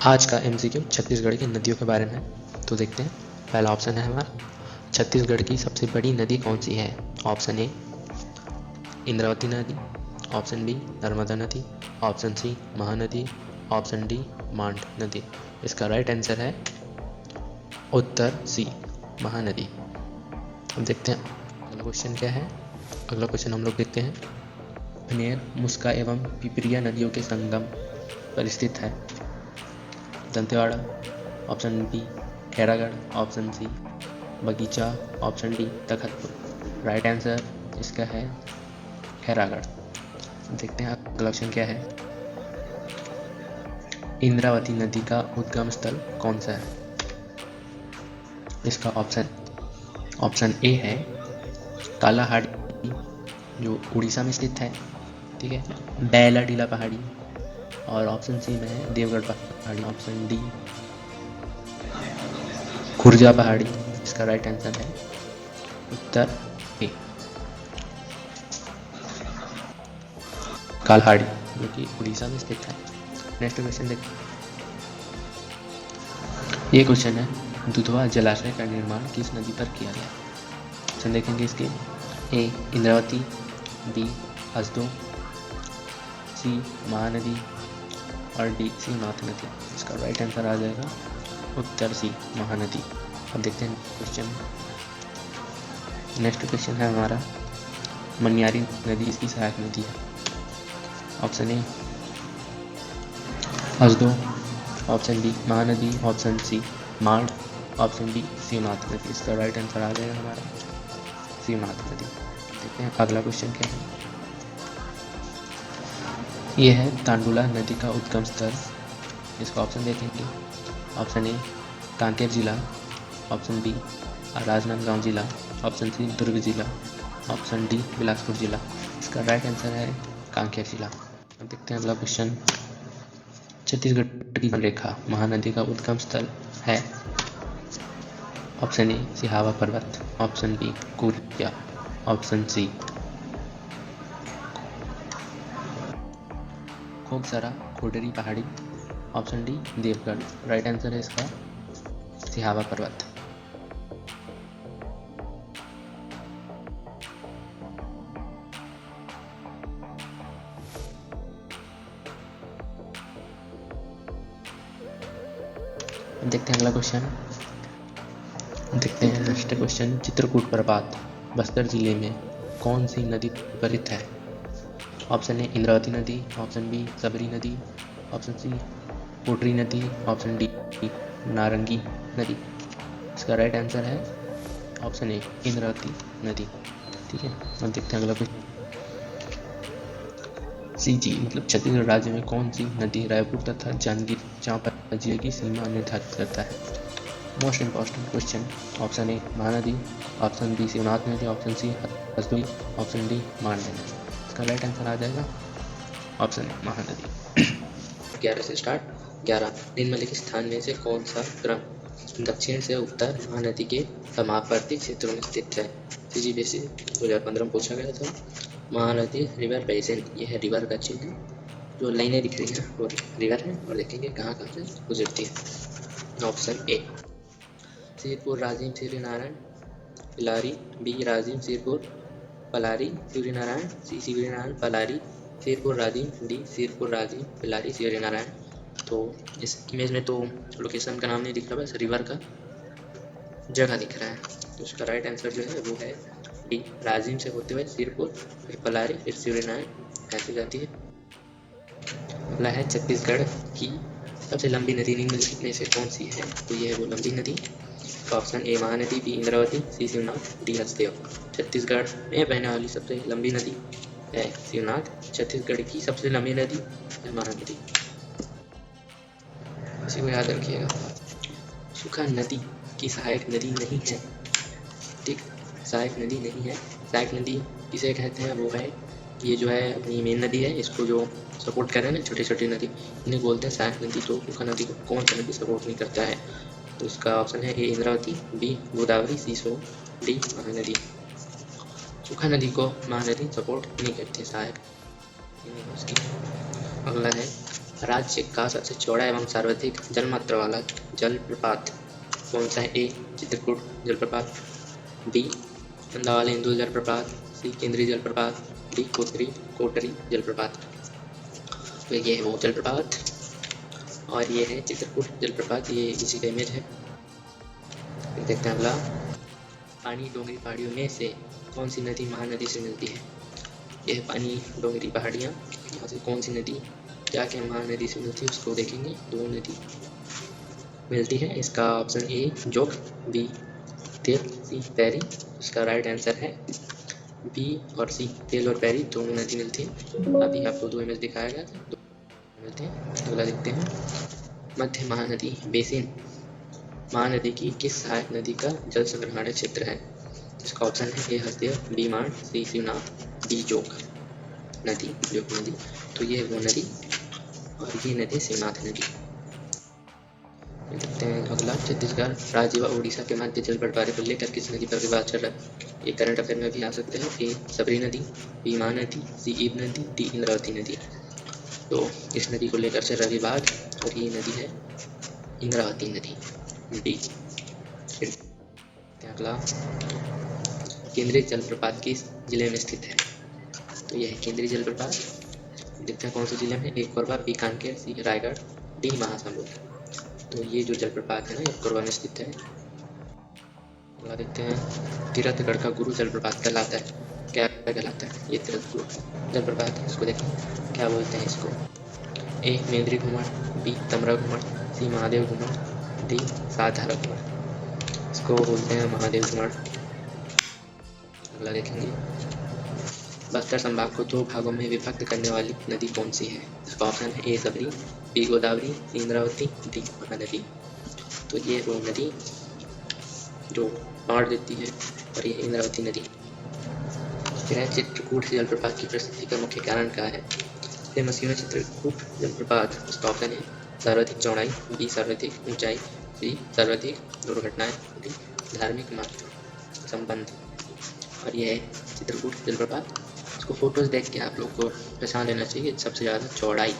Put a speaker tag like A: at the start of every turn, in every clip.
A: आज का एमसीक्यू छत्तीसगढ़ की नदियों के बारे में। तो देखते हैं। पहला ऑप्शन है हमारा, छत्तीसगढ़ की सबसे बड़ी नदी कौन सी है? ऑप्शन ए इंद्रावती नदी, ऑप्शन बी नर्मदा नदी, option C Mahanadi, option D Mand नदी। इसका राइट आंसर है उत्तर सी महानदी। अब देखते हैं अगला क्वेश्चन क्या है। अगला क्वेश्चन हम लोग देखते हैं। पनेर, मुस्का एवं पिपरिया नदियों के संगम पर स्थित है। Dantewada, option B Khairagarh, option C Bagicha, option D Takhatpur. Right answer इसका है खैरागढ़। देखते हैं अगला क्वेश्चन क्या है। इंद्रावती नदी का उद्गम स्थल कौन सा है? इसका ऑप्शन ए है कालाहाड़ी, जो उड़ीसा में स्थित है, ठीक है, बैलाडीला पहाड़ी, और ऑप्शन सी में है देवगढ़ पहाड़ी, ऑप्शन डी खुर्जा पहाड़ी। इसका राइट आंसर है उत्तर ए काल्हाड़ी, जो कि उड़ीसा में स्थित है। नेक्स्ट क्वेश्चन देखते हैं। ये क्वेश्चन है, दुधवा जलाशय का निर्माण किस नदी पर किया गया? ऑप्शन देखेंगे इसके। ए इंद्रावती, बी हसदो, सी महानदी, और डी शिवनाथ नदी। इसका राइट आंसर आ जाएगा उत्तर सी महानदी। अब देखते हैं क्वेश्चन। नेक्स्ट क्वेश्चन है हमारा, मनियारी नदी इसकी सहायक नदी है। Option A Hasdo, option B Mahanadi, option C Mand, option D Shivnath नदी। इसका राइट आंसर आ जाएगा हमारा शिवनाथ नदी। देखते हैं अगला क्वेश्चन क्या है। यह है तांडुला नदी का उद्गम स्थल। इसका ऑप्शन देखेंगे। ऑप्शन ए कांकेर जिला, ऑप्शन बी राजनांदगांव जिला, ऑप्शन सी दुर्ग जिला, ऑप्शन डी बिलासपुर जिला। इसका राइट आंसर है कांकेर जिला। अब देखते हैं अगला क्वेश्चन। छत्तीसगढ़ की रेखा महानदी का उद्गम स्थल है। ऑप्शन ए सिहावा पर्वत, option B Kuriya, option C Khubsara Khodri पहाड़ी, option D Deogarh. Right answer है इसका सिहावा पर्वत। देखते हैं अगला क्वेश्चन। देखते हैं नेक्स्ट क्वेश्चन। चित्रकूट प्रपात बस्तर जिले में कौन सी नदी प्रवाहित है? ऑप्शन ए इंद्रावती नदी, ऑप्शन बी सबरी नदी, ऑप्शन सी कोटरी नदी, ऑप्शन डी नारंगी नदी। इसका राइट आंसर है ऑप्शन ए इंद्रावती नदी, ठीक है। अब देखते हैं अगला क्वेश्चन। सीजी मतलब छत्तीसगढ़ राज्य में कौन सी नदी रायपुर तथा जांजगीर चांपा जिले की सीमा निर्धारित करता है? Most important question. Option A Mahanadi, option B Shivnath नदी, option C Hasdoi, option D Mand नदी। इसका राइट आंसर आ जाएगा ऑप्शन ए महानदी। 11 से स्टार्ट। 11 निम्नलिखित स्थान में से कौन सा क्रम दक्षिण से उत्तर महानदी के समावर्ती क्षेत्रों में स्थित है? सीजीबीएसई 2015 में पूछा गया था। महानदी रिवर बेसिन, यह है रिवर का चिन्ह है, जो लाइनें दिख रही हैं वो रिवर है, और देखेंगे कहाँ कहाँ से गुजरती है। Option A Sirpur Rajim Suryanarayan Pilari, B Rajim Sirpur Palari Suryanarayan, C Suryanarayan Palari Sirpur Rajim, D Sirpur Rajim Pilari Suryanarayan. तो इस इमेज में तो लोकेशन का नाम नहीं दिख रहा, बस रिवर का जगह दिख रहा है। तो उसका राइट आंसर जो है वो है डी राजिम से होते हुए सिरपुर, फिर पलारी, फिर सूर्यनारायण ऐसे जाती है। अगला है छत्तीसगढ़ की सबसे लंबी नदी निम्नलिखित में से कौन सी है? तो ये है वो लंबी नदी। तो option A Mahanadi, B Indravati, C Shivnath, D Hasdeo. Chhattisgarh में बहने वाली सबसे लंबी नदी है शिवनाथ। छत्तीसगढ़ की सबसे लंबी नदी है महानदी, इसी को याद रखिएगा। सूखा नदी की सहायक नदी नहीं है, ठीक, सहायक नदी नहीं है। सहायक नदी किसे कहते हैं? वो है ये जो है अपनी मेन नदी है, इसको जो सपोर्ट कर रहे हैं ना छोटी छोटी नदी, इन्हें बोलते हैं सहायक नदी। तो सूखा नदी को कौन सा नदी सपोर्ट नहीं करता है? तो इसका ऑप्शन है ए इंद्रावती, बी गोदावरी, सी सो, डी महानदी। सूखा नदी को महानदी सपोर्ट नहीं करती, सहायक नहीं उसकी। अगला है राज्य का सबसे चौड़ा एवं सर्वाधिक जलमात्रा वाला जलप्रपात कौन सा है? ए चित्रकूट जलप्रपात, बी मंदावाल-इंदुल जलप्रपात, सी केंद्रीय जलप्रपात, डी कोटरी जलप्रपात। तो ये है वो जलप्रपात और ये है चित्रकूट जलप्रपात, ये इसी का इमेज है। फिर देखते हैं अगला, पानी डोंगरी पहाड़ियों में से कौन सी नदी महानदी से मिलती है? यह पानी डोंगरी पहाड़ियाँ, यहाँ से कौन सी नदी क्या क्या महानदी से मिलती है उसको देखेंगे। दो नदी मिलती है, इसका ऑप्शन ए जोग, बी तेल, सी पैरी। इसका राइट आंसर है बी और सी, तेल और पैरी दोनों नदी मिलती है। अभी आपको दो इमेज दिखाया गया, दो मिलते हैं। अगला देखते हैं, मध्य महानदी बेसिन महानदी की किस सहायक नदी का जल संग्रहण क्षेत्र है? इसका ऑप्शन है ए हसदेव, बी मांड, सी शिवनाथ, डी जोग नदी। तो ये है वो नदी और ये नदी शिवनाथ नदी। देखते हैं अगला, छत्तीसगढ़ राज्य व उड़ीसा के मध्य जल बंटवारे को लेकर किस नदी पर विवाद चल रहा है? ये करंट अफेयर में भी आ सकते हैं। ए सबरी नदी, बी महानदी, सी ईब नदी, डी इंद्रावती नदी। तो इस नदी को लेकर चल रहा विवाद और ये नदी है इंद्रावती नदी, डी। अगला, केंद्रीय जलप्रपात किस जिले में स्थित है? तो यह है केंद्रीय जलप्रपात। देखते हैं कौन से जिले में, ए कोरबा, बी कांकेर, सी रायगढ़, डी महासमुंद। तो ये जो जलप्रपात है ना, ये कोरबा में स्थित है। अगला देखते हैं, तीरथगढ़ का गुरु जलप्रपात कहलाता है, क्या कहलाता है? ये तीरथगढ़ जलप्रपात है, इसको देखें क्या बोलते हैं इसको। ए मेंद्री घुमड़, बी तमरा घुमड़, सी महादेव घुमड़, डी साधारा घुमड़। इसको बोलते हैं महादेव घुमड़। अगला देखेंगे, बस्तर संभाग को दो भागों में विभक्त करने वाली नदी कौन सी है? इसका ऑप्शन है ए सबरी, बी गोदावरी, सी इंद्रावती, डी महानदी। तो ये वो नदी जो बाढ़ देती है और ये इंद्रावती नदी। फिर है, चित्रकूट जलप्रपात की प्रसिद्धि का मुख्य कारण क्या है? फेमस क्यों है चित्रकूट जलप्रपात? इसका ऑप्शन है सर्वाधिक चौड़ाई, बी सर्वाधिक ऊंचाई, सी सर्वाधिक दुर्घटनाएं, डी धार्मिक महत्व संबंध। और ये है चित्रकूट जलप्रपात। इसको फोटोज देख के आप लोग को पहचान लेना चाहिए, सबसे ज़्यादा चौड़ाई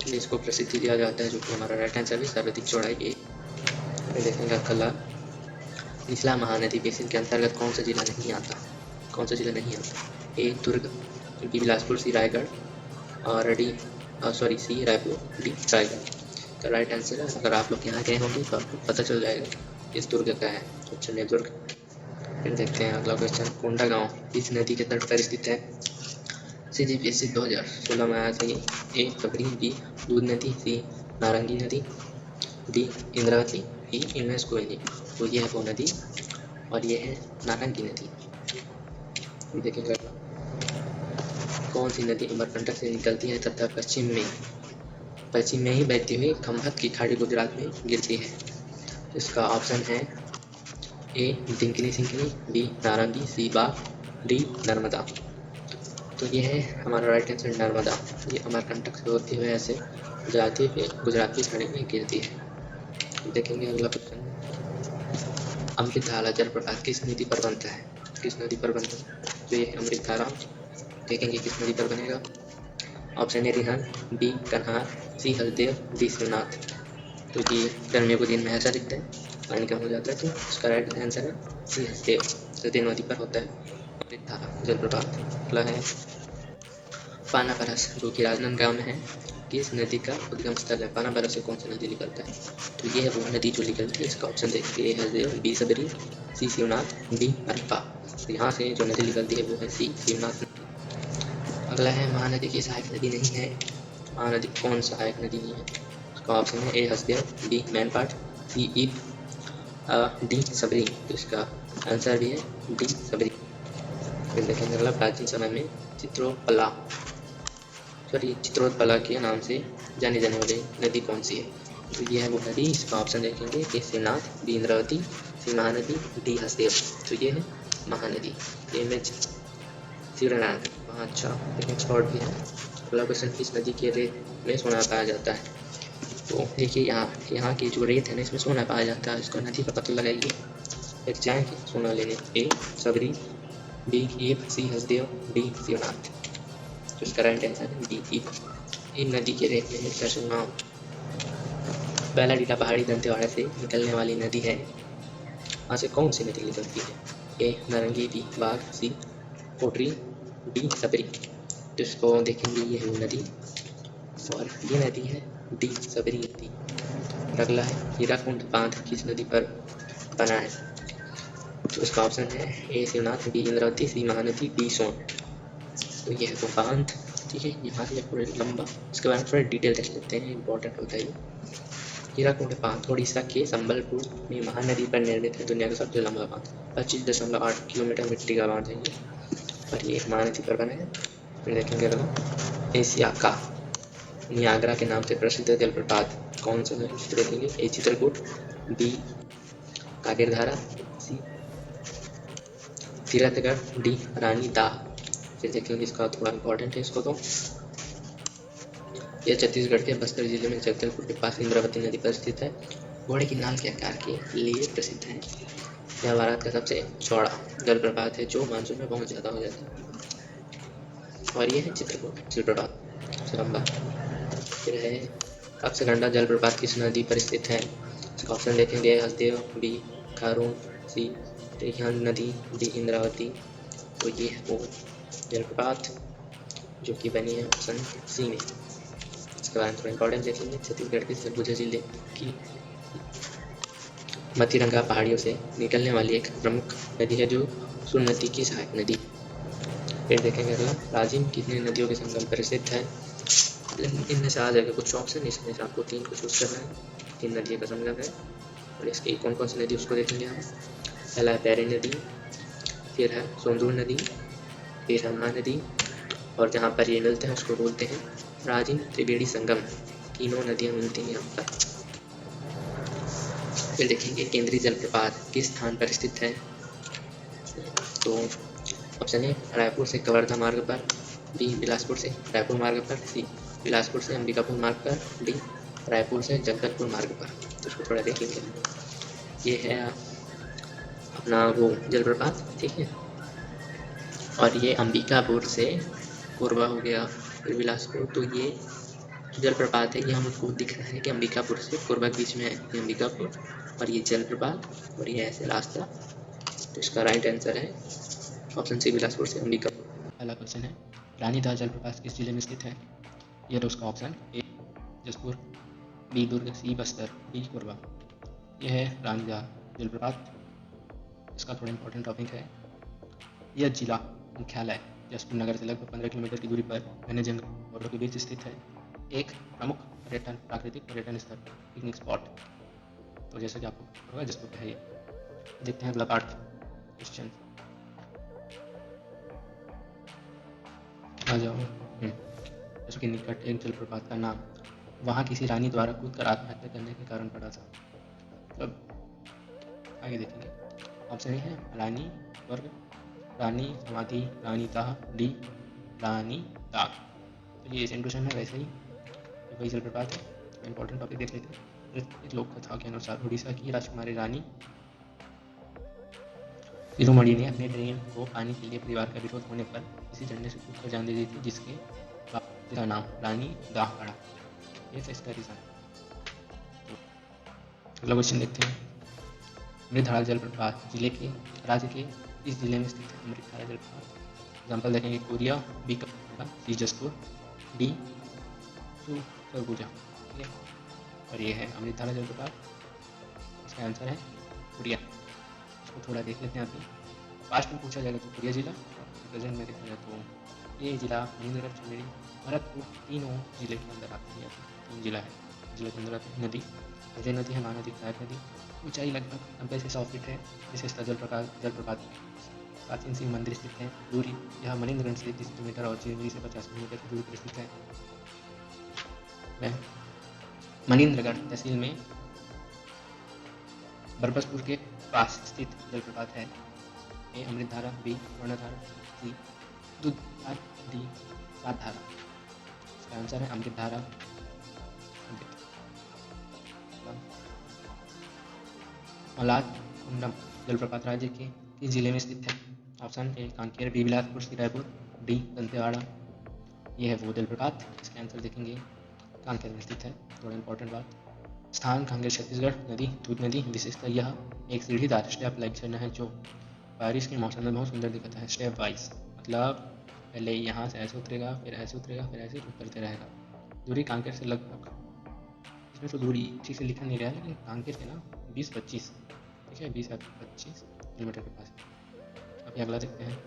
A: इसको प्रसिद्धि दिया जाता है, जो कि हमारा राइट आंसर है सर्वाधिक चौड़ाई। ए देखेंगे अगला, निचला महानदी बेसिन के अंतर्गत कौन सा जिला नहीं आता? कौन सा जिला नहीं आता? ए दुर्ग, बी बिलासपुर, सी रायगढ़ और सी रायपुर, डी रायगढ़। तो राइट आंसर है, अगर आप लोग यहाँ गए होंगे तो आपको पता चल जाएगा इस दुर्ग का है। तो चलिए दुर्ग। फिर देखते हैं अगला क्वेश्चन, कोंडागांव इस नदी के तट पर स्थित है? CGPSC 2016 में आया था ये। ए सबरी, बी दूध नदी, सी नारंगी नदी, डी इंद्रावती, ई यूनेस्को नदी। तो ये है वो नदी और ये है नारंगी नदी। देखेंगे कौन सी नदी अमरकंटक से निकलती है तथा पश्चिम में ही बहती हुई खंभत की खाड़ी गुजरात में गिरती है? इसका ऑप्शन है ए दिंकनी सिंकनी, बी नारंगी, सी बाग, डी नर्मदा। तो ये है हमारा राइट आंसर नर्मदा। ये अमरकंटक से होते हुए ऐसे जाती हुए गुजरात की खाड़ी में गिरती है। देखेंगे अगला क्वेश्चन, अमृतधारा जलप्रपात किस नदी पर बनता है? किस नदी पर बनता है? तो ये अमृतधारा। देखेंगे किस नदी पर बनेगा। ऑप्शन ए रिहन, बी कन्हार, सी हसदेव, डी शिवनाथ। तो ये गर्मियों के दिन में ऐसा दिखता है, पानी कम हो जाता है, तो इसका राइट आंसर है सी हसदेव। हसदेव नदी पर होता है अमृतधारा जलप्रपात। अगला है पानापरस, जो कि राजनांदगांव में है, किस नदी का उद्गम स्थल है? पानापरस से कौन सी नदी निकलता है? तो ये है वो नदी जो निकलती है। इसका ऑप्शन देखिए, ए हसदेव, बी सबरी, सी शिवनाथ, डी हरप्पा। तो यहाँ से जो नदी निकलती है वो है सी शिवनाथ। अगला है महानदी की सहायक नदी नहीं है। महानदी कौन सहायक नदी नहीं है? इसका ऑप्शन है ए हसदेव, बी मैनपाट, सी ईब, डी सबरी। तो इसका आंसर भी है डी सबरी। फिर देखेंगे अगला, प्राचीन समय में चित्रोत्पला के नाम से जानी जाने वाली नदी कौन सी है? तो ये है वो नदी। इसका ऑप्शन देखेंगे, ए शिवनाथ, बी इंद्रावती, सी महानदी, डी हसदेव। तो ये है महानदी। ये में शिवनाथ वहाँ अच्छा लेकिन शॉर्ट भी है। अगला क्वेश्चन, किस नदी के रेत में सोना पाया जाता है? तो देखिए यहाँ की जो रेत है ना, इसमें सोना पाया जाता है। इसको नदी का पता लगाइए, फिर जाएंगे सोना लेने। ए सबरी, बी ईब, सी हसदेव, डी शिवनाथ। तो इसका राइट आंसर है डी ईब। इन नदी के रेत में दर्शनमाओं पहला टीला पहाड़ी दंतेवाड़ा से निकलने वाली नदी है। वहाँ से कौन सी नदी निकलती है? ए नारंगी, बी बाघ, सी कोटरी, डी सबरी। तो इसको देखेंगे, ये है नदी और ये नदी है डी सबरी नदी। अगला है हीराकुंड बांध किस नदी पर बना है? तो इसका ऑप्शन है ए शिवनाथ, बी इंद्रावती, सी महानदी, डी सोन। तो ये है वो बांध, ठीक है। ये बांध है पूरा लंबा, इसके बारे में थोड़ा डिटेल देख लेते हैं, इंपॉर्टेंट होता है ये। हीराकुंड बांध उड़ीसा के संबलपुर में महानदी पर निर्मित है, दुनिया का सबसे लंबा बांध। 25.8 किलोमीटर मिट्टी का बांध है ये, और ये महानदी पर बना है। फिर देखेंगे अगला, एशिया का नियाग्रा के नाम से प्रसिद्ध जलप्रपात कौन सा है? देखेंगे, ए चित्रकूट, बी कागिरधारा, सी तीरथगढ़, डी रानी दाह। फिर देखेंगे, इसका थोड़ा इंपॉर्टेंट है इसको तो। यह छत्तीसगढ़ के बस्तर जिले में जगदलपुर के पास इंद्रावती नदी पर स्थित है। घोड़े की नाल के आकार के लिए प्रसिद्ध है। यह भारत का सबसे चौड़ा जलप्रपात है जो मानसून में बहुत ज़्यादा हो जाता है। और ये है चित्रकूट जलप्रपात, सबसे लंबा। फिर है अक्सगंडा जलप्रपात किस नदी पर स्थित है? इसका ऑप्शन देखेंगे, हसदेव, बी खारून, सी रिहांद नदी, डी इंद्रावती। तो ये है वो जलप्रपात जो कि बनी है ऑप्शन सी में। इसके बारे में थोड़ा इंपॉर्टेंट देखेंगे, छत्तीसगढ़ के सरगुजा जिले की मतीरंगा पहाड़ियों से निकलने वाली एक प्रमुख नदी है जो सुरनदी की सहायक नदी। फिर देखेंगे अगला, राजिम कितनी नदियों के संगम पर स्थित है? इनमें से आ जाएगा कुछ ऑप्शन, इसमें से आपको 3 को चूज करना है। 3 नदियों का संगम है और इसकी कौन कौन सी नदी उसको देखेंगे हम। पहला है पैरी नदी, फिर है सोंदूर नदी, फिर है महानदी, और जहाँ पर ये मिलते हैं उसको बोलते हैं राजिम त्रिवेणी संगम। तीनों नदियाँ मिलती हैं यहाँ पर। फिर देखेंगे, केंद्रीय जलप्रपात किस स्थान पर स्थित है? तो ऑप्शन है रायपुर से कवर्धा मार्ग पर, बी बिलासपुर से रायपुर मार्ग पर, सी बिलासपुर से अंबिकापुर मार्ग पर, डी रायपुर से जगदलपुर मार्ग पर। तो इसको थोड़ा देखेंगे। ये है अपना वो जलप्रपात, ठीक है। और ये अंबिकापुर से कोरबा हो गया, फिर बिलासपुर। तो ये जलप्रपात है, ये हमको दिख रहा है कि अंबिकापुर से कोरबा के बीच में है ये अंबिकापुर, और ये जलप्रपात, और ये ऐसे रास्ता। तो इसका राइट आंसर है ऑप्शन सी बिलासपुर से अंबिकापुर। पहला क्वेश्चन है, रानीदाह जलप्रपात किस जिले में स्थित है? ये उसका option A Jaspur, B Durg, C Bastar, D Korba. यह है रानीदाह जलप्रपात। इसका थोड़ा इंपॉर्टेंट टॉपिक है। यह जिला मुख्यालय जसपुर नगर से लगभग 15 किलोमीटर की दूरी पर घने जंगलों के बीच स्थित है। एक प्रमुख पर्यटन प्राकृतिक पर्यटन स्थल, पिकनिक स्पॉट। तो जैसा कि आपको पता होगा जसपुर है ये। देखते हैं अगला पार्ट क्वेश्चन, आ जाओ। जैसे कि निकट एक जलप्रपात का नाम वहाँ किसी रानी द्वारा कूदकर आत्महत्या करने के कारण पड़ा था। अब आगे देखेंगे, ऑप्शन ए है रानी स्वर्ग, रानी समाधि, रानी दाह, डी रानी दाग। तो ये सेम क्वेश्चन है, वैसे ही वही जलप्रपात है। इंपॉर्टेंट टॉपिक देख लेते हैं। एक लोक कथा के अनुसार उड़ीसा की राजकुमारी रानी तिरुमणि ने अपने प्रेम को पाने के लिए परिवार का विरोध होने पर किसी झंडे से कूदकर जान दे दी थी, जिसके बाद का नाम रानी दाह पड़ा। ये था इसका रीजन। तो अगला क्वेश्चन देखते हैं, अमृतधारा जलप्रपात जिले के राज्य के इस जिले में स्थित है अमृतधारा जलप्रपात। एग्जाम्पल देखेंगे, कोरिया, बी कपूरा, सी जसपुर, डी सरगुजा। ठीक है, और ये है अमृतधारा जलप्रपात। इसका आंसर है कोरिया। इसको थोड़ा देख लेते हैं अभी। पास्ट में पूछा जाएगा तो कोरिया जिला, प्रेजेंट में देखा जाए तो ये जिला महेंद्रगढ़, चंदेरी, भरतपुर, तीनों जिले के अंदर आती है। 3 जिला है, जिले के अंदर आती है। नदी अजय नदी है, महानदी, सहायक नदी। ऊंचाई लगभग 90 से 100 फीट है। विशेषता जलप्रपात प्राचीन शिव मंदिर स्थित है। दूरी यह मनेन्द्रगढ़ से 30 किलोमीटर और चिरमिरी से 50 किलोमीटर की दूरी पर स्थित है। मनेन्द्रगढ़ तहसील में बरबसपुर के पास स्थित जलप्रपात है। ए अमृतधारा, बी स्वर्णधारा, सी दूधधारा, डी सातधारा। इसका आंसर है अमृतधारा। औलाद कुंडम जलप्रपात राज्य के किस जिले में स्थित है? Option A Kanker, B Bilaspur, C Raipur, D Dantewada. ये है वो जलप्रपात। इसका आंसर देखेंगे कांकेर में स्थित है। थोड़ा इंपॉर्टेंट बात, स्थान कांकेर छत्तीसगढ़। नदी दूध नदी। विशेषता यह एक सीढ़ीदार स्टेप लाइक झरना है जो बारिश के मौसम में बहुत सुंदर दिखता है। स्टेप वाइज मतलब पहले यहाँ से ऐसे उतरेगा, फिर ऐसे उतरेगा, फिर ऐसे उतरते रहेगा। दूरी कांकेर से लगभग, इसमें तो दूरी ठीक से लिखा नहीं रहा है, लेकिन कांकेर से ना 20-25, ठीक है, 20 या 25 किलोमीटर के पास। अभी अगला देखते हैं।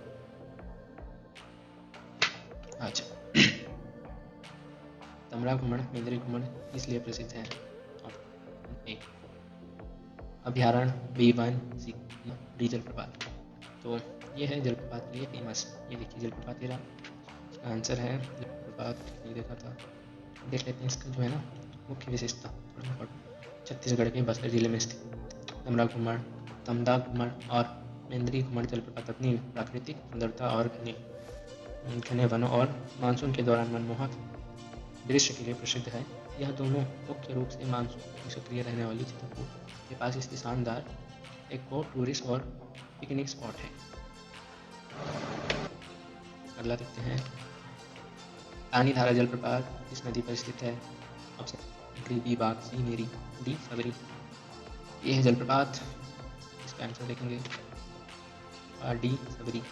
A: अच्छा, तमरा घुमड़ मेंदरी घुमड़ इसलिए प्रसिद्ध है। अभ्यारण्य B1 डी जलप्रपात। तो ये है जलप्रपात के लिए फेमस। ये देखिए जलप्रपात ये रहा। इसका आंसर है जलप्रपात, ये देखा था। देख लेते हैं इसका जो है ना मुख्य विशेषता। छत्तीसगढ़ के बस्तर जिले में स्थित तमरा घुमड़, तमदा घुमड़ और मेंदरी घुमड़ जलप्रपात अपनी प्राकृतिक सुंदरता और घने वनों और मानसून के दौरान मनमोहक दृश्य के लिए प्रसिद्ध है। यह दोनों मुख्य रूप से मानसून में सक्रिय रहने वाली चित्रकूट के पास स्थित शानदार इको टूरिस्ट और पिकनिक स्पॉट है। अगला देखते हैं। पानीधारा जलप्रपात इस नदी पर स्थित है। ऑप्शन बी बाग, सी मेरी, डी सबरी। ये है जलप्रपात। इसका आंसर देखेंगे डी सबरी।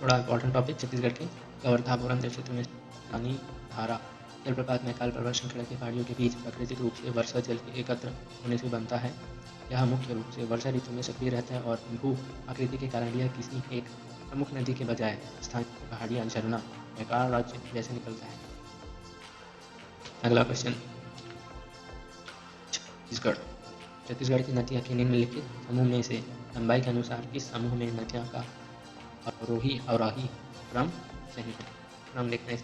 A: थोड़ा इंपॉर्टेंट टॉपिक, छत्तीसगढ़ के कवर्धा पुरंदर क्षेत्र में पानी धारा जलप्रपात में काल पर्वत श्रृंखला की पहाड़ियों के बीच प्राकृतिक रूप से वर्षा जल के एकत्र होने से बनता है। यह मुख्य रूप से वर्षा ऋतु में सक्रिय रहता है और भू आकृति के कारण यह किसी एक प्रमुख नदी के बजाय स्थानीय पहाड़ियाँ झरना मेकार राज्य जैसे निकलता है। अगला क्वेश्चन, छत्तीसगढ़ की नदियाँ के निम्नलिखित समूह में से लंबाई के अनुसार किस समूह में नदियाँ का अवरोही अवराही क्रम सही है? क्रम देखते हैं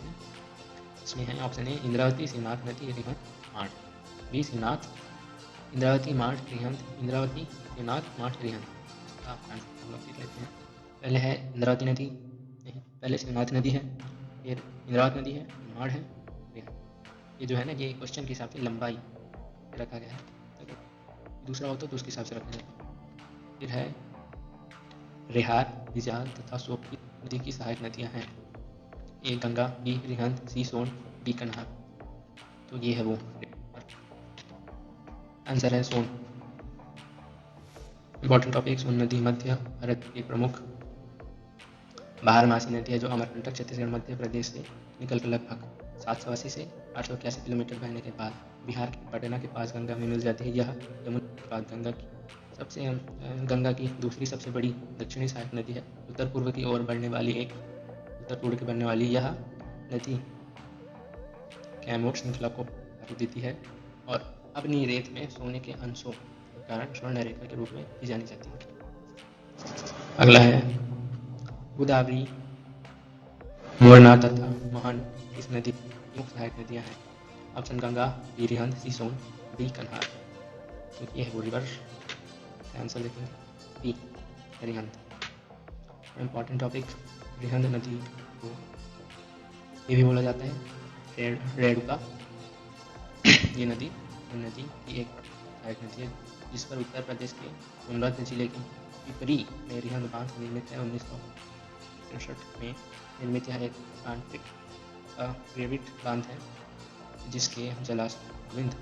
A: इसमें है। ऑप्शन ए इंद्रावती, शिवनाथ नदी, रिहंद, माठ। बी शिवनाथ, इंद्रावती, माठ, रिहंद, इंद्रावती, शिवनाथ, माठ, रिहंद। हम लोग देख लेते हैं। पहले है इंद्रावती नदी, नहीं, पहले शिवनाथ नदी है, फिर इंद्रावती नदी है, माठ है, रिहंद। ये जो है ना ये क्वेश्चन के हिसाब से लंबाई रखा गया है, दूसरा होता तो उसके हिसाब से रखा जाता। फिर है रेहार, बिजाल तथा सोपी नदी की सहायक नदियाँ हैं। ए Ganga, B Rihand, C Son, D Kanhar. तो ये है वो आंसर है सोन। इंपॉर्टेंट टॉपिक, सोन नदी मध्य भारत की प्रमुख बारहमासी नदी है जो अमरकंटक छत्तीसगढ़ मध्य प्रदेश से निकलकर लगभग 780 से 881 किलोमीटर बहने के बाद बिहार के पटना के पास गंगा में मिल जाती है। यह यमुना के बाद गंगा की दूसरी सबसे बड़ी दक्षिणी सहायक नदी है। उत्तर पूर्व की ओर बढ़ने वाली यह नदी कैमोर श्रृंखला को पार देती है और अपनी रेत में सोने के अंशों के कारण स्वर्ण रेखा के रूप में भी जानी जाती है। अगला है गोदावरी, मोरना तथा महान इस नदी की मुख्य सहायक नदियाँ हैं। Option Ganga, B Rihand, C Son, D Kanhar. तो ये है वो रिवर। आंसर देखेंगे B Rihand. Important topic, Rihand नदी को ये भी बोला जाता है रेणुका। ये नदी की एक सहायक नदी है जिस पर उत्तर प्रदेश के सोनभद्र जिले के पिपरी में रिहंद बांध निर्मित है। 1963 में निर्मित यह एक प्राकृतिक बांध है जिसके जलाशय गोविंद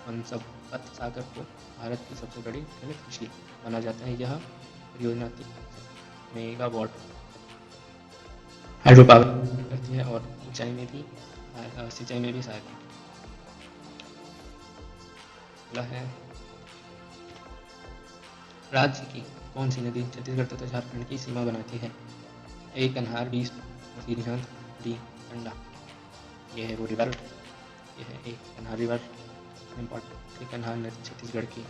A: वनस्पत सागर को भारत की सबसे बड़ी खनिज कृषि माना जाता है। यह परियोजना 30 मेगावाट हाइड्रो पावर करती है और सिंचाई में भी सहायक है। अगला है राज्य की कौन सी नदी छत्तीसगढ़ तथा झारखंड की सीमा बनाती है? ए कन्हार, बी रिहंद, डी कंडा। यह है वो रिवर। यह है एक कन्हार रिवर। इम्पॉर्टेंट, कन्हार नदी छत्तीसगढ़ के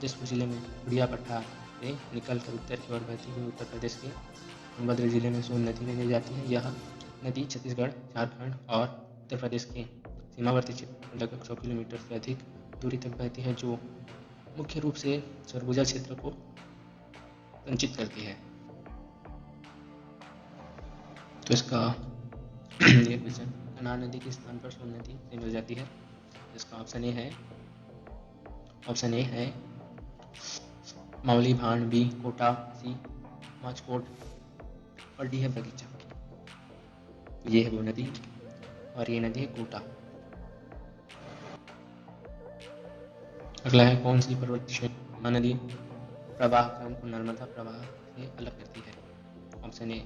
A: जसपुर जिले में बुढ़िया पट्टा से निकलकर उत्तर की ओर बहती हुई उत्तर प्रदेश के सोनभद्र जिले में सोन नदी में मिल जाती है। यह नदी छत्तीसगढ़, झारखंड और उत्तर प्रदेश के सीमावर्ती क्षेत्र में लगभग 100 किलोमीटर से अधिक दूरी तक बहती है जो मुख्य रूप से सरगुजा क्षेत्र को संचित करती है। तो इसका ये क्वेश्चन, कन्हार नदी के स्थान पर सोन नदी से मिल जाती है। इसका ऑप्शन ए है मावली भांड, बी कोटा, सी माचकोट और डी है बगीचा। ये है वो नदी, और ये नदी है कोटा। अगला है कौन सी पर्वत श्रेणी महानदी प्रवाह क्रम को नर्मदा प्रवाह से अलग करती है? Option A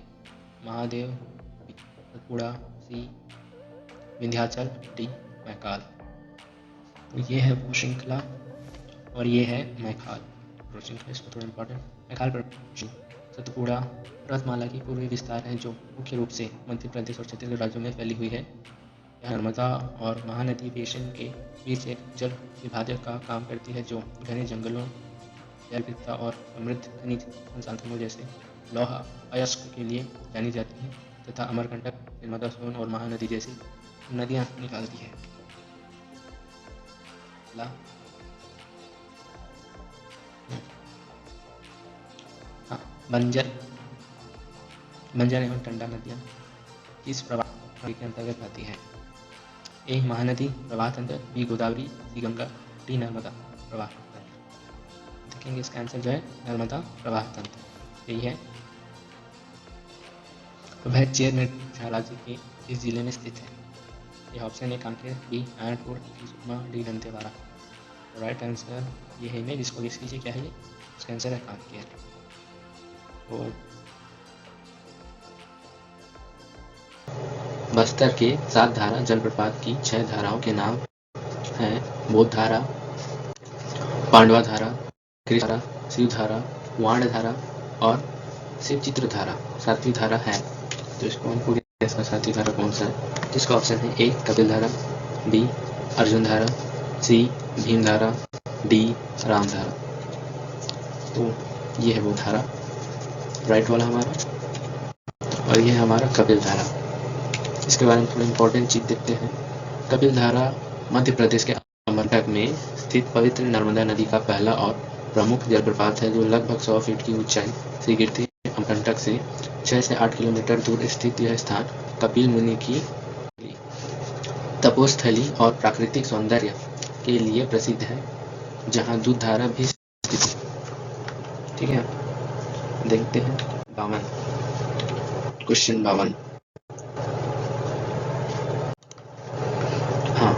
A: Mahadev, B Satpura, C Vindhyachal, D Maikal. तो ये है वो श्रृंखला और ये है मैकाल पर्वत श्रृंखला। इसको थोड़ा इंपॉर्टेंट, मैकाल पर्वत सतपुड़ा पर्वतमाला की पूर्वी विस्तार है जो मुख्य रूप से मध्य प्रदेश और छत्तीसगढ़ राज्यों में फैली हुई है। यह नर्मदा और महानदी बेसिन के बीच एक जल विभाजक का काम करती है जो घने जंगलों, जैव विविधता और समृद्ध खनिज संसाधनों जैसे लौह अयस्क के लिए जानी जाती है तथा अमरकंटक, नर्मदा, सोन और महानदी जैसी नदियां निकालती है। हाँ, बंजर एवं टंडा नदियां इस प्रवाह के अंतर्गत आती हैं? ए महानदी प्रवाह तंत्र, बी गोदावरी, सी गंगा, डी नर्मदा प्रवाह तंत्र। देखेंगे इसका आंसर जो है नर्मदा प्रवाह तंत्र यही है। तो वह चेर निर्देशाला राज्य के इस जिले में स्थित है? यह ऑप्शन है Kanker, B Narayanpur, C Sukma, D Dantewada. Right answer ये है इमेज, इसको गेस कीजिए क्या है ये? इसका आंसर है कांकेर। और बस्तर के 7 धारा जलप्रपात की 6 धाराओं के नाम हैं बोध धारा, पांडवा धारा, कृष्ण धारा, शिव धारा, वाण धारा और शिवचित्र धारा। 7वीं धारा है, तो इसको हमको इसका 7वीं धारा कौन सा है? जिसका ऑप्शन है ए कपिल धारा, बी अर्जुन धारा, सी भीम धारा, डी राम धारा। तो ये है वो धारा राइट वाला हमारा, और ये है हमारा कपिल धारा। इसके बारे में थोड़ी इंपॉर्टेंट चीज देखते हैं। कपिल धारा मध्य प्रदेश के अमरकंटक में स्थित पवित्र नर्मदा नदी का पहला और प्रमुख जलप्रपात है जो लगभग 100 फीट की ऊंचाई से गिरती है। अमरकंटक से 6 से 8 किलोमीटर दूर स्थित यह स्थान कपिल मुनि की तपोस्थली और प्राकृतिक सौंदर्य के लिए प्रसिद्ध है, जहां दूध धारा भी स्थित है। ठीक है, देखते हैं 52 क्वेश्चन 52। हाँ,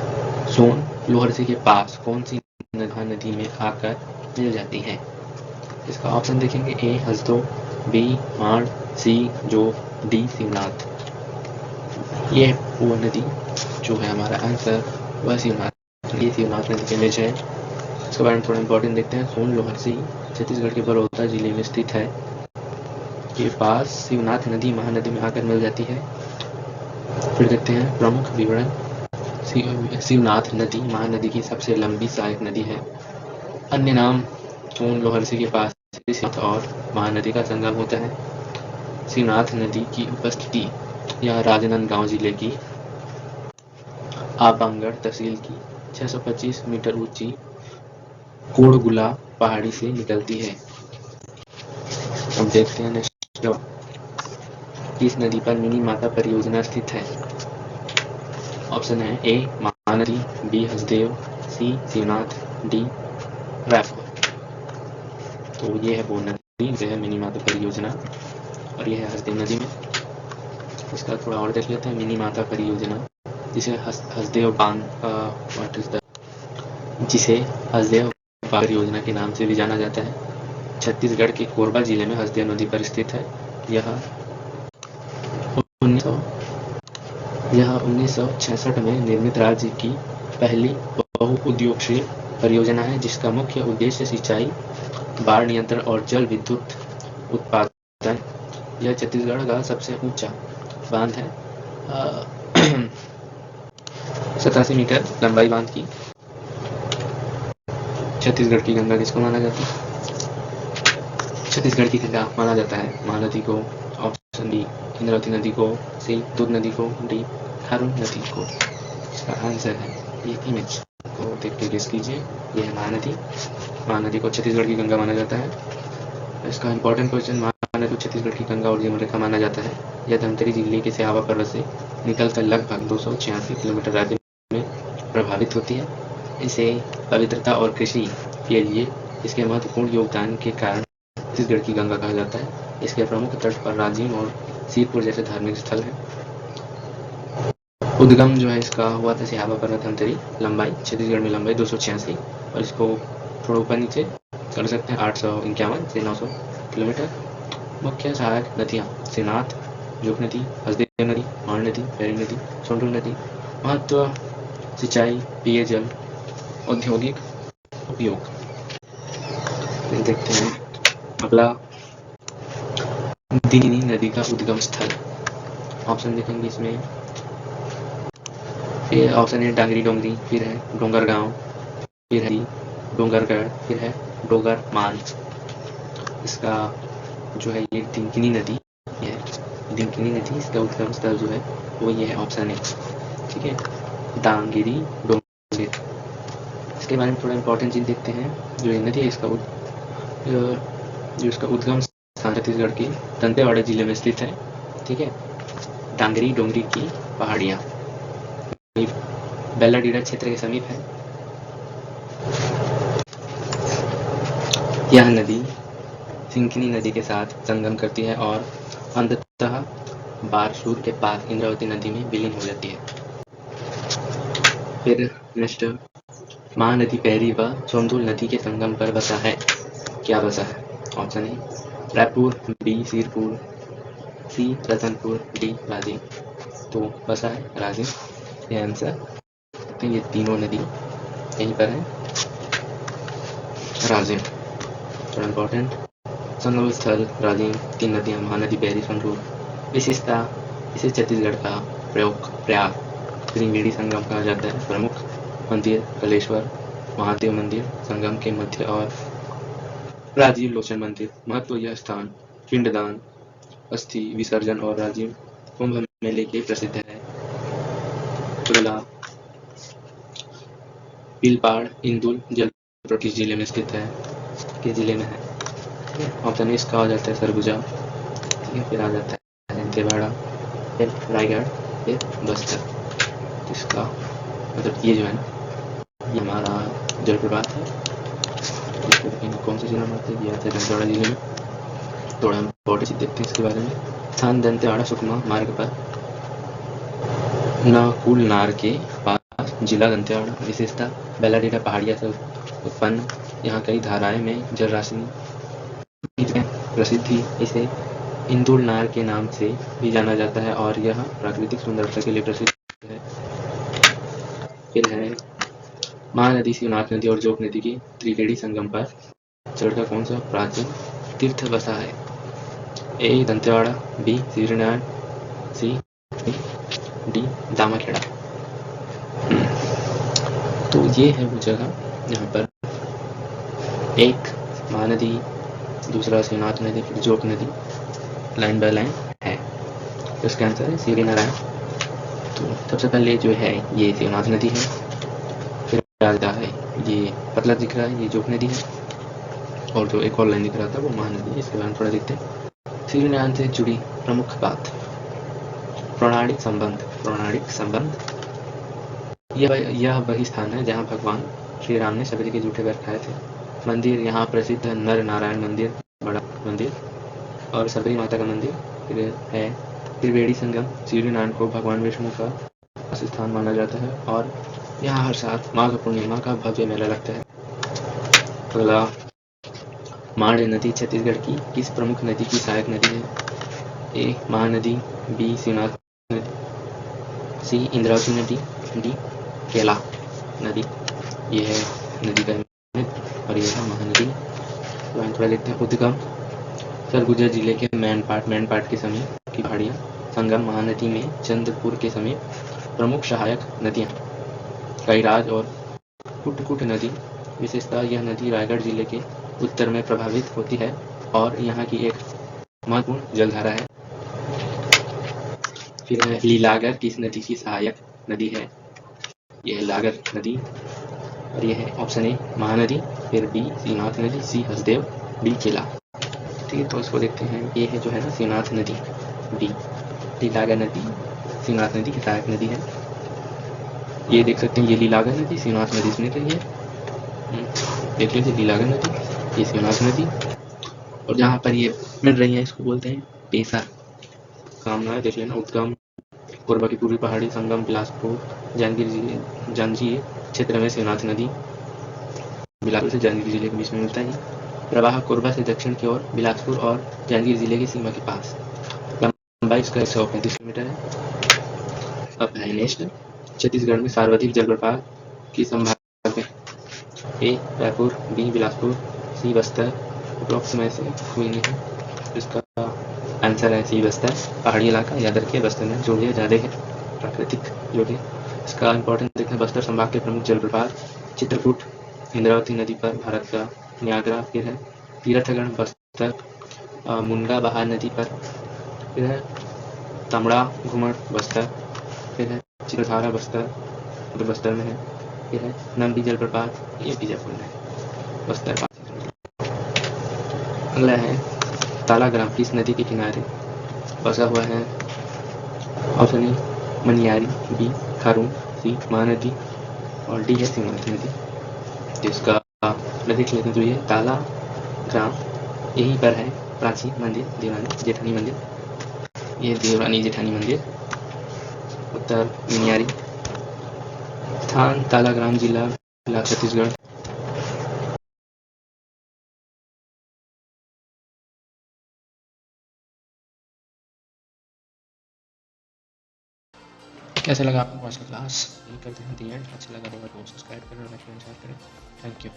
A: सोन लोहरसी के पास कौन सी नदी में आकर मिल जाती है? इसका ऑप्शन देखेंगे ए हसदो, बी माण, सी जोग, डी शिवनाथ। ये वो नदी जो है हमारा आंसर वह शिवनाथ, ये शिवनाथ नदी के इमेज है। इसके बारे में थोड़ा इंपॉर्टेंट देखते हैं। सोन लोहरसी छत्तीसगढ़ के बड़ौदा जिले में स्थित है, के पास शिवनाथ नदी महानदी में आकर मिल जाती है। फिर देखते हैं प्रमुख विवरण। शिवनाथ नदी महानदी की सबसे लंबी सहायक नदी है। अन्य नाम सोन लोहरसी के पास और महानदी का संगम होता है। शिवनाथ नदी की उपस्थिति यह राजनांदगांव जिले की आबंगड़ तहसील की 625 मीटर ऊंची कोड़गुला पहाड़ी से निकलती है। अब देखते हैं नेक्स्ट, किस नदी पर मिनी माता परियोजना स्थित है? ऑप्शन है ए महानदी, बी हसदेव, सी शिवनाथ, डी रायपुर। तो ये है वो नदी जो है मिनी माता परियोजना, और ये है हसदेव नदी में। इसका थोड़ा और देख लेते हैं। मिनी माता परियोजना जिसे हसदेव बांध जिसे हसदेव परियोजना के नाम से भी जाना जाता है, छत्तीसगढ़ के कोरबा जिले में हसदेव नदी पर स्थित है। यह 1966 में निर्मित राज्य की पहली बहुउद्देशीय परियोजना है, जिसका मुख्य उद्देश्य सिंचाई, बाढ़ नियंत्रण और जल विद्युत उत्पादन। यह छत्तीसगढ़ का सबसे ऊंचा बांध है। 87 मीटर लंबाई बांध की। छत्तीसगढ़ की गंगा किसको माना जाता है? छत्तीसगढ़ की गंगा माना जाता है महानदी को। ऑप्शन बी इंद्रावती नदी को, सी दूध नदी को, डी खारून नदी को। इसका आंसर है ये इमेज को देख के गेस कीजिए। ये है महानदी को छत्तीसगढ़ की गंगा माना जाता है। इसका इंपॉर्टेंट क्वेश्चन, महानदी को छत्तीसगढ़ की गंगा और जीवन रेखा माना जाता है। यह धमतरी जिले के सिहावा पर्वत से निकलकर लगभग 286 किलोमीटर राज्य में प्रभावित होती है। इसे पवित्रता और कृषि के लिए इसके महत्वपूर्ण योगदान के कारण छत्तीसगढ़ की गंगा कहा जाता है। इसके प्रमुख तट पर राजिम और सीरपुर जैसे धार्मिक स्थल हैं। उद्गम जो है इसका हुआ था सिहावा पर्वत अंतरी, लंबाई छत्तीसगढ़ में लंबाई 286, और इसको थोड़ा ऊपर नीचे कर सकते हैं 851 से 900 किलोमीटर। मुख्य सहायक नदियाँ श्रीनाथ, जोग नदी, हसदेव नदी, माण नदी, पैरी नदी, सोंढूर नदी। महत्व सिंचाई, पेयजल, औद्योगिक उपयोग। फिर देखते हैं अगला, दिनी नदी का उद्गम स्थल। ऑप्शन देखेंगे इसमें, फिर ऑप्शन है डांगरी डोंगरी, फिर है डोंगरगांव, फिर है डोंगरगढ़, फिर है डोगर मान। इसका जो है ये दिनकिनी नदी है, दिनकिनी नदी, इसका उद्गम स्थल जो है वो ये है, ऑप्शन है, ठीक है, डांगरी डोंगरी। इसके बारे में थोड़ा इंपॉर्टेंट चीज देखते हैं। जो ये नदी है जो इसका उद्गम स्थान छत्तीसगढ़ के दंतेवाड़ा जिले में स्थित है, ठीक है। डांगरी डोंगरी की पहाड़ियाँ बेल्लाडीरा क्षेत्र के समीप है। यह नदी सिंकिनी नदी के साथ संगम करती है और अंततः बारसूर के पास इंद्रावती नदी में विलीन हो जाती है। फिर नेक्स्ट, महानदी पैरी व सोंढूर नदी के संगम पर बसा है। क्या बसा है? Option A Raipur, B Sirpur, C Ratanpur, D Rajim. तो बसा है राजिम, ये आंसर। तो ये तीनों नदी यहीं पर है, राजिम। थोड़ा इम्पोर्टेंट, संगम स्थल राजिम, 3 नदियाँ महानदी पैरी सोंढूर। विशेषता, इसे छत्तीसगढ़ का प्रयाग त्रिवेणी संगम कहा जाता है। प्रमुख मंदिर कलेश्वर महादेव मंदिर संगम के मध्य और राजीव लोचन मंदिर। महत्व, यह स्थान पिंडदान, अस्थि विसर्जन और राजीव कुंभ मेले के प्रसिद्ध है। अगला, पीलपाड़ इंदुल जलप्रपात किस जिले में स्थित है? किस जिले में है? ऑप्शन इसका कहा जाता है सरगुजा, ठीक है, फिर आ जाता है दंतेवाड़ा, फिर रायगढ़, फिर बस्तर। इसका मतलब ये जो है ना, ये हमारा जलप्रपात है, कौन सा जिला में आता है? ये आता है दंतेवाड़ा जिले में। थोड़ा इम्पोर्टेंट चीज देखते हैं इसके बारे में। स्थान दंतेवाड़ा सुकमा मार्ग पर नकुलनार के पास जिला दंतेवाड़ा। विशेषता, बेल्लाडीरा पहाड़िया से उत्पन्न यहाँ कई धाराएं में जलराशि प्रसिद्धि, इसे इंदुलनार के नाम से भी जाना जाता है और यह प्राकृतिक सुंदरता के लिए प्रसिद्ध है। फिर है महानदी शिवनाथ नदी और जोग नदी की त्रिवेणी संगम पर चढ़ का कौन सा प्राचीन तीर्थ बसा है? A Dantewada, B Shivnarayan, C D Damakheda. तो ये है वो जगह जहाँ पर एक महानदी, दूसरा शिवनाथ नदी, फिर जोग नदी लाइन बाय लाइन है। तो इसका आंसर है शिवनारायण। तो सबसे पहले जो है ये शिवनाथ नदी है, फिर आता है ये पतला दिख रहा है, ये जोग नदी है, और जो एक और लाइन दिख रहा था वो महानदी है। इसके बारे में थोड़ा देखते हैं। शिवनारायण से जुड़ी प्रमुख बात, पौराणिक संबंध। यह वही स्थान है जहाँ भगवान श्री राम ने सबरी के जूठे पैर खाए थे। मंदिर, यहाँ प्रसिद्ध नर नारायण मंदिर, बड़ा मंदिर, और सबरी माता का मंदिर। फिर है त्रिवेणी संगम, शिवनारायण को भगवान विष्णु का स्थान माना जाता है और यहाँ हर साल माघ पूर्णिमा का भव्य मेला लगता है। अगला, माण नदी छत्तीसगढ़ की किस प्रमुख नदी की सहायक नदी है? ए महानदी, बी शिवनाथ नदी, सी इंद्रावती नदी, डी केला नदी। ये है नदी का और ये है महानदी। तो थोड़ा देखते हैं। उद्गम, सरगुजा जिले के मैनपाट के समीप की पहाड़ियाँ। संगम, महानदी में चंद्रपुर के समीप। प्रमुख सहायक नदियाँ कैराज और कुटकुट नदी। विशेषता, यह नदी रायगढ़ जिले के उत्तर में प्रभावित होती है और यहाँ की एक महत्वपूर्ण जलधारा है। फिर है लीलागर किस नदी की सहायक नदी है? यह लागर नदी, और यह है ऑप्शन ए महानदी, फिर बी शिवनाथ नदी, सी हसदेव, डी केला। ठीक है, तो इसको देखते हैं। ये है जो है ना शिवनाथ नदी, डी लीलागर नदी शिवनाथ नदी की सहायक नदी है। ये देख सकते हैं, ये लीलागर नदी शिवनाथ नदी से निकल रही है। देख लीजिए, लीलागर नदी, ये शिवनाथ नदी, और जहाँ पर ये मिल रही है इसको बोलते हैं पेशा। कामना है, देख लेना। उद्गम कोरबा की पूर्वी पहाड़ी संगम बिलासपुर जांजगीर क्षेत्र में शिवनाथ नदी बिलासपुर से जांजगीर जिले के बीच में मिलता है। प्रवाह कोरबा से दक्षिण की ओर बिलासपुर और जांजगीर जिले की सीमा के पास। लंबाई इसका 135 किलोमीटर है। अब है नेक्स्ट, छत्तीसगढ़ में सर्वाधिक जलप्रपात की संभावना है। ए रायपुर, बी बिलासपुर, सी बस्तर। अप्रोक्स में से कोई नहीं है। इसका आंसर है सी बस्तर। पहाड़ी इलाका याद रखिए, बस्तर में जो भी ज़्यादा है प्राकृतिक जो भी। इसका इंपॉर्टेंस देखें, बस्तर संभाग के प्रमुख जलप्रपात चित्रकूट इंद्रावती नदी पर भारत का न्यागरा, फिर है तीर्थगढ़ बस्तर मुनगा बहार नदी पर, फिर है तमड़ा घुमड़ बस्तर, फिर है चित्रधारा बस्तर जो बस्तर में है, फिर है नंदी जलप्रपात ये बीजापुर में है। बस्तर अगला है तालाग्राम किस नदी के किनारे बसा हुआ है। Option A Maniyari, B Kharun, C Mahanadi और डी है शिवनाथ नदी। जिसका देख लेते हैं तो ये ताला ग्राम यहीं पर है प्राचीन मंदिर देवरानी जेठानी मंदिर। ये देवरानी जेठानी मंदिर। उत्तर मनियारी। स्थान तालाग्राम, जिला छत्तीसगढ़। कैसा लगा आपको आज का क्लास, यही करते हैं दी एंड। अच्छा लगा तो सब्सक्राइब करें और लाइक करें, शेयर करें। Thank you.